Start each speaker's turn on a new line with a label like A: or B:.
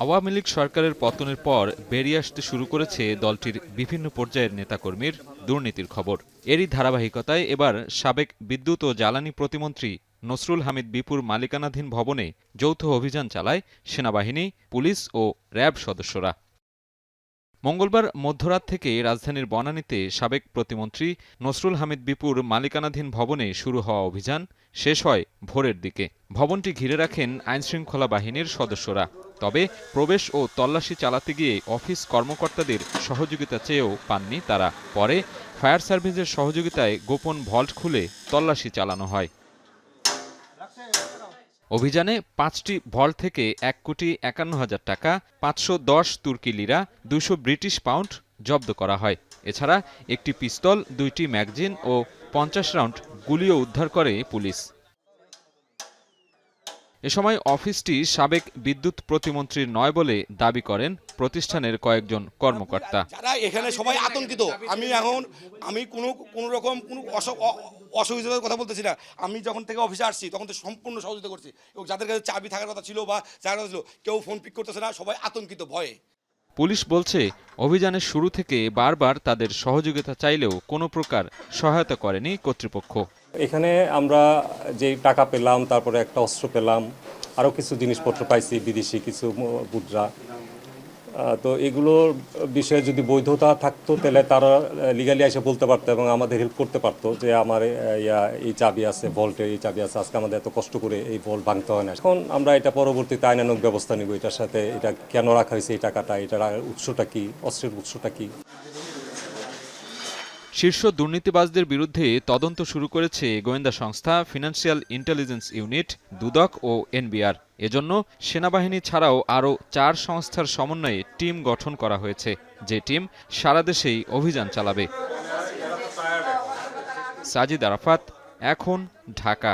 A: আওয়ামী লীগ সরকারের পতনের পর বেরিয়ে আসতে শুরু করেছে দলটির বিভিন্ন পর্যায়ের নেতাকর্মীর দুর্নীতির খবর। এরই ধারাবাহিকতায় এবার সাবেক বিদ্যুৎ ও জ্বালানি প্রতিমন্ত্রী নসরুল হামিদ বিপুর মালিকানাধীন ভবনে যৌথ অভিযান চালায় সেনাবাহিনী, পুলিশ ও র্যাব সদস্যরা। মঙ্গলবার মধ্যরাত থেকে রাজধানীর বনানীতে সাবেক প্রতিমন্ত্রী নসরুল হামিদ বিপুর মালিকানাধীন ভবনে শুরু হওয়া অভিযান শেষ হয় ভোরের দিকে। ভবনটি ঘিরে রাখেন আইনশৃঙ্খলা বাহিনীর সদস্যরা। তবে প্রবেশ ও তল্লাশি চালাতে গিয়ে অফিস কর্মকর্তাদের সহযোগিতা চেয়েও পাননি তারা। পরে ফায়ার সার্ভিসের সহযোগিতায় গোপন ভল্ট খুলে তল্লাশি চালানো হয়। অভিযানে ৫টি ভল্ট থেকে ১,৫১,০০০ টাকা, ৫১০ তুর্কি লিরা, ২০০ ব্রিটিশ পাউন্ড জব্দ করা হয়। এছাড়া একটি পিস্তল, ২টি ম্যাগাজিন ও ৫০ রাউন্ড গুলিও উদ্ধার করে পুলিশ। এ সময় অফিসটি সাবেক বিদ্যুৎ প্রতিমন্ত্রীর নয় বলে দাবি করেন প্রতিষ্ঠানের কয়েকজন কর্মকর্তা।
B: যারা এখানে সবাই আতঙ্কিত। আমি কোনো রকম কোনো অসুবিধার কথা বলতেছি না। আমি যখন থেকে অফিসে আসছি তখন তো সম্পূর্ণ সহযোগিতা করছি, এবং যাদের কাছে চাবি থাকার কথা ছিল বা যার কথা ছিল কেউ ফোন পিক করতেছে না, সবাই আতঙ্কিত ভয়ে।
A: পুলিশ বলছে, অভিযানের শুরু থেকে বারবার তাদের সহযোগিতা চাইলেও কোনো প্রকার সহায়তা করেনি কর্তৃপক্ষ।
C: এখানে আমরা যে টাকা পেলাম, তারপরে একটা অস্ত্র পেলাম, আরও কিছু জিনিসপত্র পাইছি, বিদেশি কিছু মুদ্রা। তো এগুলোর বিষয়ে যদি বৈধতা থাকতো তাহলে তারা লিগালি এসে বলতে পারতো এবং আমাদের হেল্প করতে পারতো যে আমার এই চাবি আছে, ভল্টের এই চাবি আছে, আজকে আমাদের এত কষ্ট করে এই ভল্ট ভাঙতে হয় না। এখন আমরা এটা পরবর্তীতে আইনানুগ ব্যবস্থা নিব। এটার সাথে এটা কেন রাখা হয়েছে, এই টাকাটা, এটার উৎসটা কি, অস্ত্রের উৎসটা কি।
A: শীর্ষ দুর্নীতিবাজদের বিরুদ্ধে তদন্ত শুরু করেছে গোয়েন্দা সংস্থা ফিনান্সিয়াল ইন্টেলিজেন্স ইউনিট, দুদক ও এনবিআর। এজন্য সেনাবাহিনী ছাড়াও আরও ৪ সংস্থার সমন্বয়ে টিম গঠন করা হয়েছে, যে টিম সারা দেশেই অভিযান চালাবে। সাজিদ আরাফাত, এখন, ঢাকা।